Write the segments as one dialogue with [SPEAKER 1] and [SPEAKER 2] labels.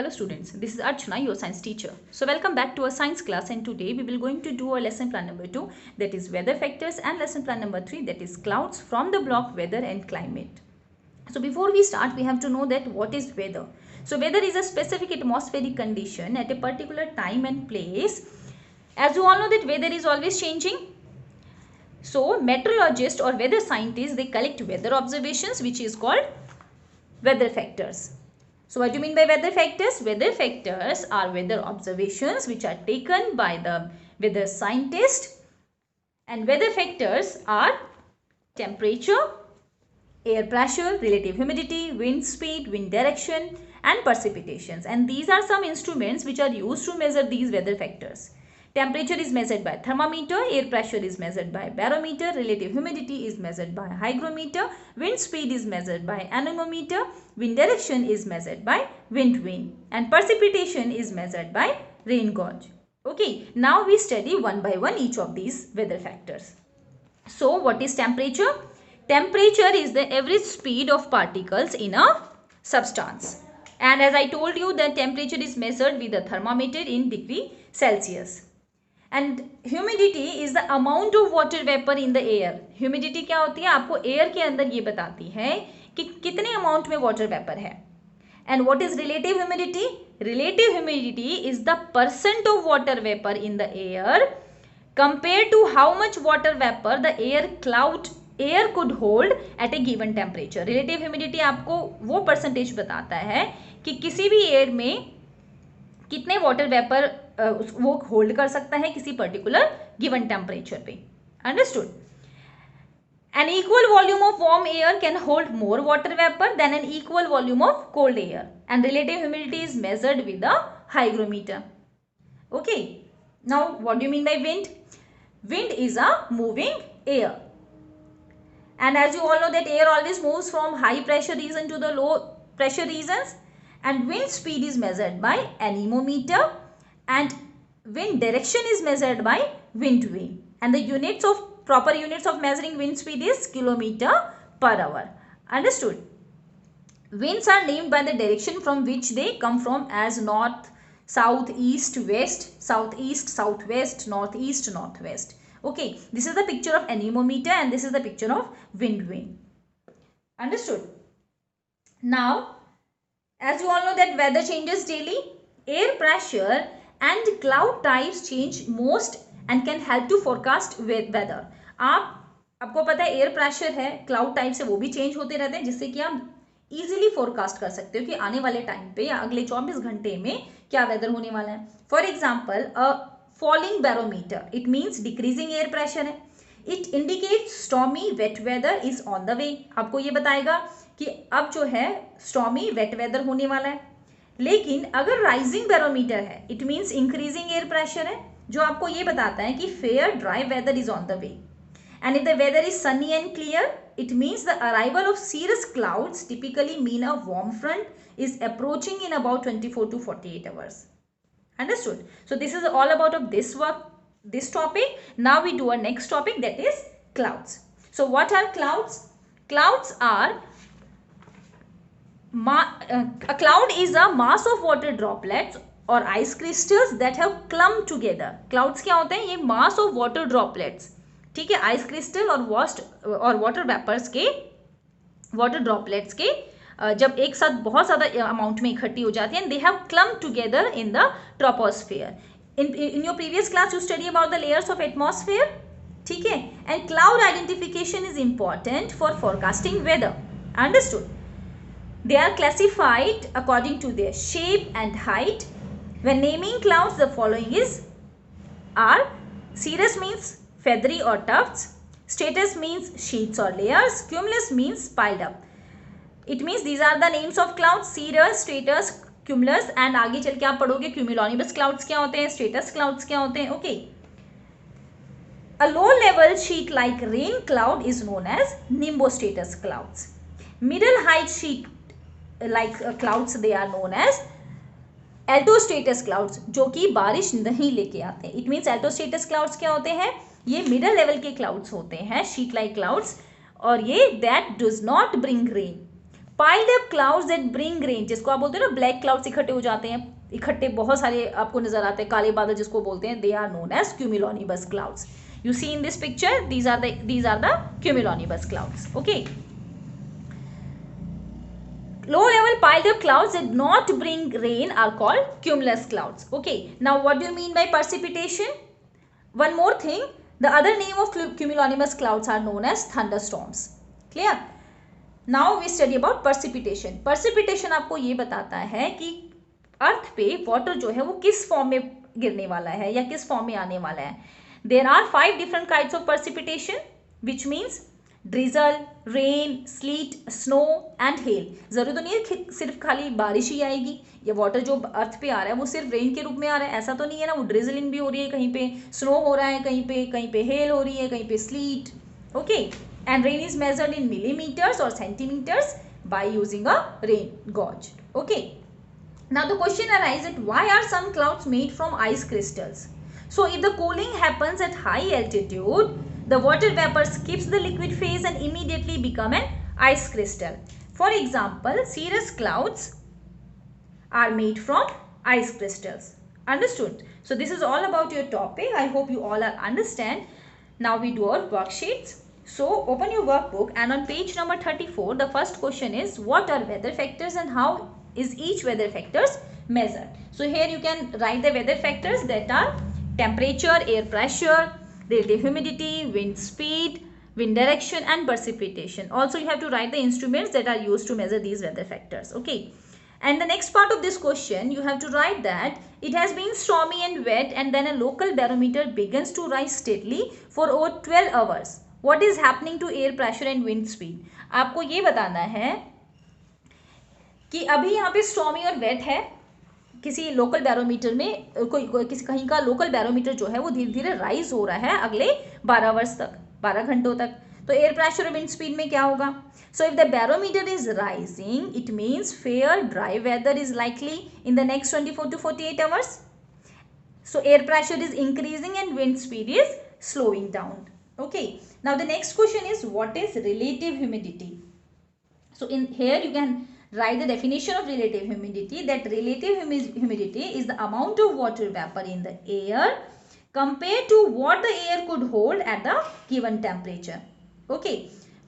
[SPEAKER 1] Hello students, this is Archana, your science teacher. So welcome back to our science class, and today we will going to do our lesson plan number 2, that is weather factors, and lesson plan number 3, that is clouds, from the block weather and climate. So before we start, we have to know that what is weather. So weather is a specific atmospheric condition at a particular time and place. As you all know that weather is always changing. So meteorologists or weather scientists, they collect weather observations, which is called weather factors. So what do you mean by weather factors? Weather factors are weather observations which are taken by the weather scientist, and weather factors are temperature, air pressure, relative humidity, wind speed, wind direction, and precipitations. And these are some instruments which are used to measure these weather factors. Temperature is measured by thermometer, air pressure is measured by barometer, relative humidity is measured by hygrometer, wind speed is measured by anemometer, wind direction is measured by wind vane, and precipitation is measured by rain gauge. Okay, now we study one by one each of these weather factors. So what is temperature? Temperature is the average speed of particles in a substance. And as I told you, the temperature is measured with a thermometer in degree Celsius. And humidity is the amount of water vapor in the air. Humidity क्या होती है? आपको air के अंदर ये बताती है कि कितने amount में water vapor है. And what is relative humidity? Relative humidity is the percent of water vapor in the air compared to how much water vapor the air could hold at a given temperature. Relative humidity आपको वो percentage बताता है कि किसी भी air में कितने water vapour वो होल्ड कर सकता है किसी पर्टिकुलर गिवन टेम्परेचर पे. Understood? An equal volume of warm air can hold more water vapor than an equal volume of cold air, and relative humidity is measured with a hygrometer. Okay. Now, what do you mean by wind? Wind is a moving air. And as you all know that air always moves from high pressure region to the low pressure regions. And wind speed is measured by anemometer, and wind direction is measured by wind vane, and the proper units of measuring wind speed is kilometer per hour. Understood? Winds are named by the direction from which they come from as north, south, east, west, southeast, southwest, northeast, northwest. Okay, this is the picture of anemometer and this is the picture of wind vane. Understood? Now, as you all know that weather changes daily, air pressure and cloud types change most and can help to forecast weather. आपको पता है air pressure है, cloud type से वो भी change होते रहते हैं जिससे कि आप इजीली फोरकास्ट कर सकते हो कि आने वाले टाइम पे या अगले 24 घंटे में क्या वेदर होने वाला है. For example, a falling barometer, it means decreasing air pressure है. It indicates stormy wet weather is on the way. आपको ये बताएगा कि अब जो है स्टॉर्मी वेट वेदर होने वाला है. लेकिन अगर राइजिंग बैरोमीटर है, it means increasing air pressure है, जो आपको ये बताता है कि fair dry weather is on the way. And if the weather is sunny and clear, it means the arrival of serious clouds typically mean a warm front is approaching in about 24 to 48 hours. Understood? So this is all about of this topic. Now we do our next topic, that is clouds. So what are clouds? Clouds are a cloud is a mass of water droplets or ice crystals that have clumped together. Clouds क्या होते हैं? ये mass of water droplets, ठीक है, ice crystal और water vapours के water droplets के जब एक साथ बहुत ज़्यादा अमाउंट में इकट्ठी हो जाती हैं, they have clumped together in the troposphere. In your previous class you study about the layers of atmosphere, ठीक है. And cloud identification is important for forecasting weather. Understood? They are classified according to their shape and height. When naming clouds, the following are cirrus means feathery or tufts, stratus means sheets or layers, cumulus means piled up. It means these are the names of clouds: cirrus, stratus, cumulus, and आगे चल के आप पढ़ोगे cumulonimbus clouds क्या होते हैं, stratus clouds क्या होते हैं. Okay. A low level sheet like rain cloud is known as nimbostratus clouds. Middle height sheet like clouds, they are known as altostratus clouds, जो कि बारिश नहीं लेके आते. इट मीन्स altostratus clouds क्या होते हैं? ये मिडल लेवल के क्लाउड्स होते हैं, शीट लाइक क्लाउड्स, और ये that does not bring rain. piled up clouds that bring rain, जिसको आप बोलते हैं ना ब्लैक क्लाउड्स इकट्ठे हो जाते हैं, इकट्ठे बहुत सारे आपको नजर आते हैं, काले बादल जिसको बोलते हैं, they are known as cumulonimbus clouds. You see in this picture, these are the cumulonimbus clouds. Okay. Low level piled up clouds that not bring rain are called cumulus clouds. Okay. Now what do you mean by precipitation? One more thing, the other name of cumulonimbus clouds are known as thunderstorms. Clear? Now we study about precipitation. Precipitation आपको ये बताता है कि अर्थ पे water जो है वो किस फॉर्म में गिरने वाला है या किस फॉर्म में आने वाला है. There are 5 different kinds of precipitation, which means drizzle, rain, sleet, snow and hail. जरूरी तो नहीं है सिर्फ खाली बारिश ही आएगी, ये वाटर जो अर्थ पे आ रहा है वो सिर्फ रेन के रूप में आ रहा है, ऐसा तो नहीं है ना. वो ड्रिजलिंग भी हो रही है, कहीं पे स्नो हो रहा है, कहीं पे हेल हो रही है, कहीं पे sleet. Okay. And rain is measured in millimetres और centimetres by using a rain gauge. Okay. Now the question arises that why are some clouds made from ice crystals? So if the cooling happens at high altitude, the water vapor skips the liquid phase and immediately become an ice crystal. For example, cirrus clouds are made from ice crystals. Understood? So this is all about your topic. I hope you all are understand. Now we do our worksheets. So open your workbook and on page number 34, the first question is what are weather factors and how is each weather factors measured? So here you can write the weather factors that are temperature, air pressure, relative humidity, wind speed, wind direction and precipitation. Also you have to write the instruments that are used to measure these weather factors. Okay. And the next part of this question, you have to write that it has been stormy and wet and then a local barometer begins to rise steadily for over 12 hours. What is happening to air pressure and wind speed? आपको ये बताना है कि अभी यहाँ पे stormy और wait है, किसी लोकल बैरोमीटर में किसी कहीं का लोकल बैरोमीटर जो है वो धीरे धीरे राइज हो रहा है अगले 12 आवर्स तक, 12 घंटों तक. तो एयर प्रेशर और विंड स्पीड में क्या होगा? So if the barometer is rising it means fair dry weather is likely in the next 24 to 48 hours. So air pressure is increasing and wind speed is slowing down. Okay. Now the next question is what is relative humidity? So in here you can write the definition of relative humidity, that relative humidity is the amount of water vapor in the air compared to what the air could hold at the given temperature. Okay.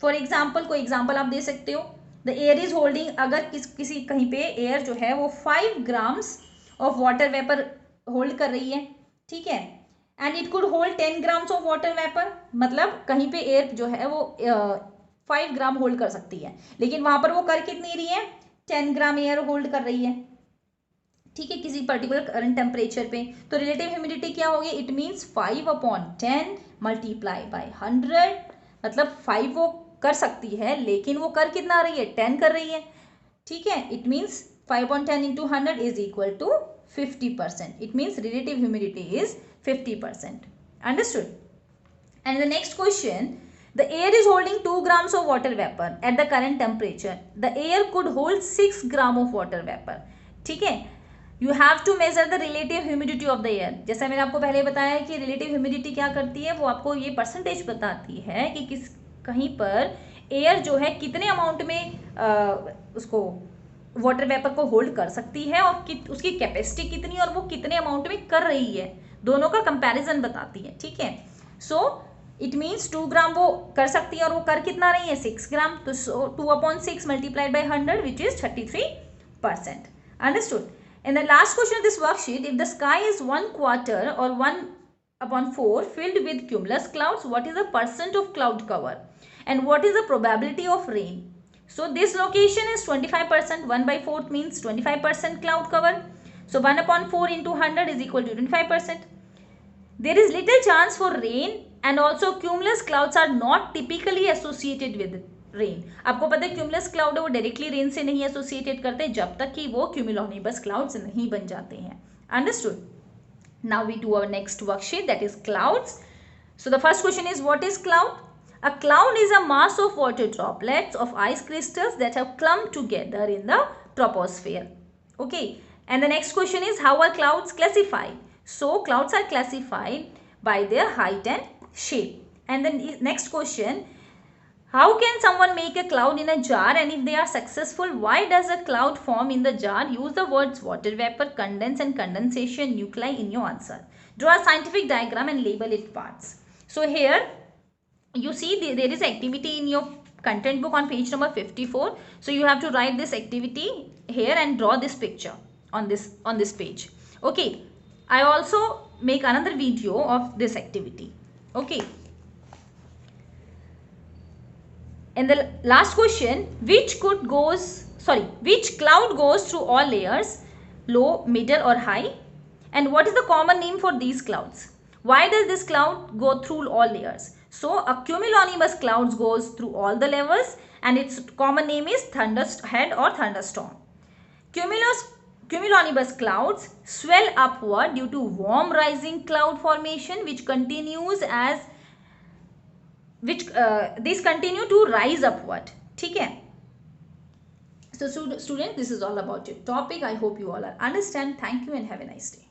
[SPEAKER 1] For example, कोई example आप दे सकते हो. The air is holding, अगर किसी कहीं पे air जो है वो 5 grams of water vapor hold कर रही है, ठीक है, and it could hold 10 grams of water vapor, मतलब कहीं पे air जो है वो 5 ग्राम होल्ड कर सकती है, लेकिन वहां पर वो कर कितनी रही है? 10 ग्राम एयर होल्ड कर रही है, ठीक है, किसी पर्टिकुलर करंट टेम्परेचर पे. तो रिलेटिव ह्यूमिडिटी क्या होगी? इट मीन्स 5/10 मल्टीप्लाई बाय 100, मतलब 5 वो कर सकती है लेकिन वो कर कितना रही है? 10 कर रही है, ठीक है. It means 5/10 into 100 is equal to 50%. It means relative humidity is 50%. Understood? And the next question, the air is holding 2 grams of water vapor at the current temperature. The air could hold 6 gram of water vapor. ठीक है. You have to measure the relative humidity of the air. जैसा मैंने आपको पहले बताया कि relative humidity क्या करती है, वो आपको ये परसेंटेज बताती है कि किस कहीं पर एयर जो है कितने अमाउंट में उसको वाटर वेपर को होल्ड कर सकती है और उसकी कैपेसिटी कितनी और वो कितने अमाउंट में कर रही है, दोनों का कंपैरिजन बताती है, ठीक है. सो इट मीन्स 2 ग्राम वो कर सकती है और वो कर कितना रही है? 6 ग्राम. तो 2/6 multiplied by 100 which is 33%. Understood? In the last question of this worksheet, if the sky is 1/4 or 1/4 filled with cumulus clouds, what is the percent of cloud cover and what is the probability of rain? So this location is 25%. 1/4 means 25% cloud cover. So 1/4 into 100 is equal to 25%. There is little chance for rain and also cumulus clouds are not typically associated with rain. आपको पता है cumulus cloud है वो directly rain से नहीं associated करते जब तक कि वो क्यूमुलोनिबस क्लाउड्स नहीं बन जाते हैं. Understood? Now we do our next worksheet, that is clouds. So the first question is what is cloud? A cloud is a mass of water droplets of ice crystals that have clump together in the troposphere. Okay. And the next question is how are clouds classified? So clouds are classified by their height and shape. And then next question, How can someone make a cloud in a jar, and if they are successful, why does a cloud form in the jar? Use the words water vapor, condense and condensation nuclei in your answer. Draw a scientific diagram and label its parts. So here you see there is activity in your content book on page number 54. So you have to write this activity here and draw this picture on this page. Okay, I also make another video of this activity. Okay. And the last question, which cloud goes through all layers, low, middle or high? And what is the common name for these clouds? Why does this cloud go through all layers? So a cumulonimbus cloud goes through all the levels and its common name is thunderhead or thunderstorm. Cumulonimbus clouds swell upward due to warm rising cloud formation which continues as these continue to rise upward. ठीक है? So student, this is all about your topic. I hope you all understand. Thank you and have a nice day.